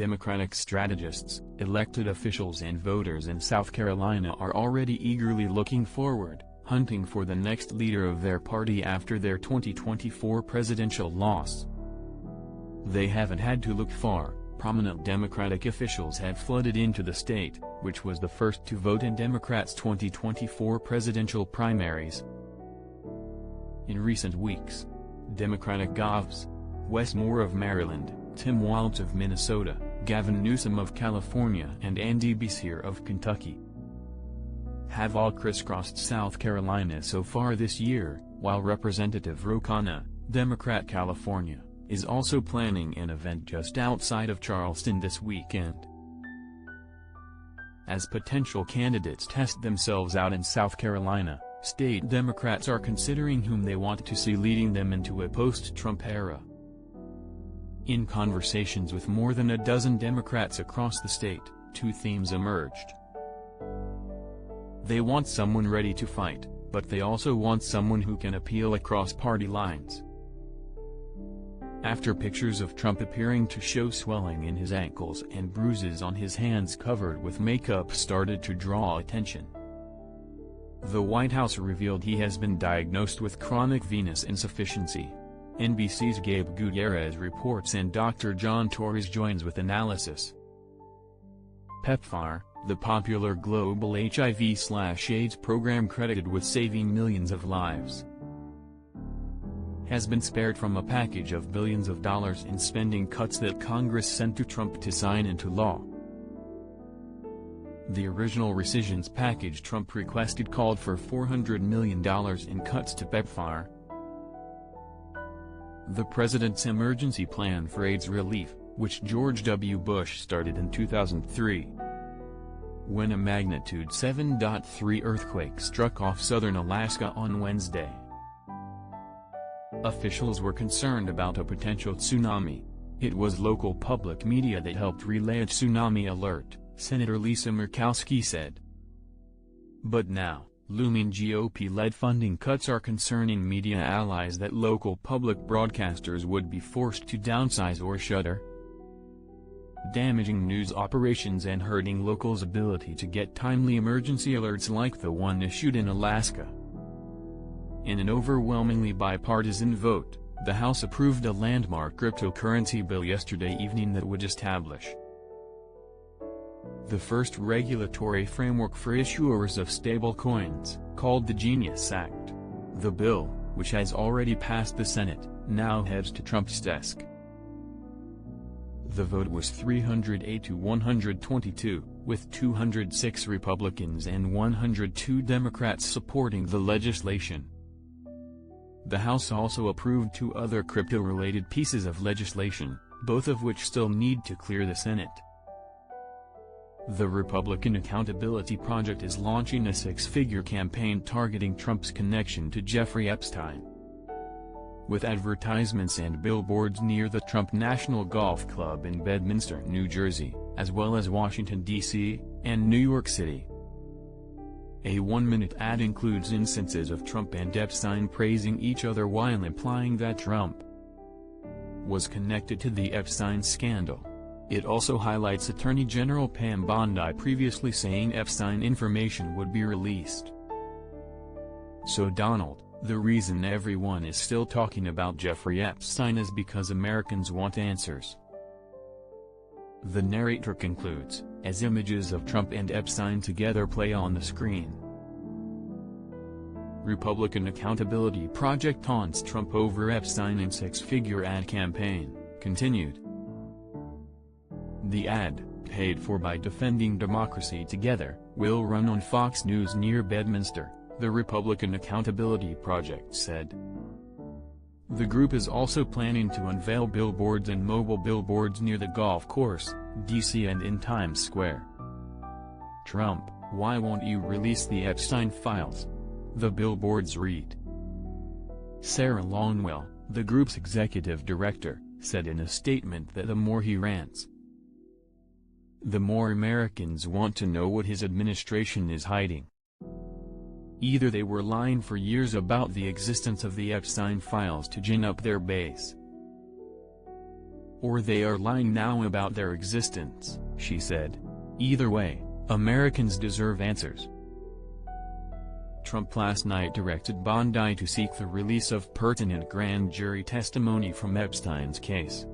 Democratic strategists, elected officials and voters in South Carolina are already eagerly looking forward, hunting for the next leader of their party after their 2024 presidential loss. They haven't had to look far. Prominent Democratic officials have flooded into the state, which was the first to vote in Democrats' 2024 presidential primaries. In recent weeks, Democratic govs, Wes Moore of Maryland, Tim Walz of Minnesota, Gavin Newsom of California and Andy Beshear of Kentucky have all crisscrossed South Carolina so far this year, while Representative Ro Khanna, Democrat California, is also planning an event just outside of Charleston this weekend. As potential candidates test themselves out in South Carolina, state Democrats are considering whom they want to see leading them into a post-Trump era. In conversations with more than a dozen Democrats across the state, two themes emerged. They want someone ready to fight, but they also want someone who can appeal across party lines. After pictures of Trump appearing to show swelling in his ankles and bruises on his hands covered with makeup started to draw attention, the White House revealed he has been diagnosed with chronic venous insufficiency. NBC's Gabe Gutierrez reports and Dr. John Torres joins with analysis. PEPFAR, the popular global HIV/AIDS program credited with saving millions of lives, has been spared from a package of billions of dollars in spending cuts that Congress sent to Trump to sign into law. The original rescissions package Trump requested called for $400 million in cuts to PEPFAR, the president's emergency plan for AIDS relief, which George W. Bush started in 2003. When a magnitude 7.3 earthquake struck off southern Alaska on Wednesday, officials were concerned about a potential tsunami. It was local public media that helped relay a tsunami alert, Senator Lisa Murkowski said. But now, looming GOP-led funding cuts are concerning media allies that local public broadcasters would be forced to downsize or shutter, damaging news operations and hurting locals' ability to get timely emergency alerts like the one issued in Alaska. In an overwhelmingly bipartisan vote, the House approved a landmark cryptocurrency bill yesterday evening that would establish the first regulatory framework for issuers of stablecoins, called the Genius Act. The bill, which has already passed the Senate, now heads to Trump's desk. The vote was 308 to 122, with 206 Republicans and 102 Democrats supporting the legislation. The House also approved two other crypto-related pieces of legislation, both of which still need to clear the Senate. The Republican Accountability Project is launching a six-figure campaign targeting Trump's connection to Jeffrey Epstein, with advertisements and billboards near the Trump National Golf Club in Bedminster, New Jersey, as well as Washington, D.C., and New York City. A one-minute ad includes instances of Trump and Epstein praising each other while implying that Trump was connected to the Epstein scandal. It also highlights Attorney General Pam Bondi previously saying Epstein information would be released. So Donald, the reason everyone is still talking about Jeffrey Epstein is because Americans want answers. The narrator concludes, as images of Trump and Epstein together play on the screen. Republican Accountability Project taunts Trump over Epstein in six-figure ad campaign, continued. The ad, paid for by Defending Democracy Together, will run on Fox News near Bedminster, the Republican Accountability Project said. The group is also planning to unveil billboards and mobile billboards near the golf course, D.C. and in Times Square. Trump, why won't you release the Epstein files? The billboards read. Sarah Longwell, the group's executive director, said in a statement that the more he rants, the more Americans want to know what his administration is hiding. Either they were lying for years about the existence of the Epstein files to gin up their base, Or they are lying now about their existence, she said. Either way, Americans deserve answers. Trump last night directed Bondi to seek the release of pertinent grand jury testimony from Epstein's case.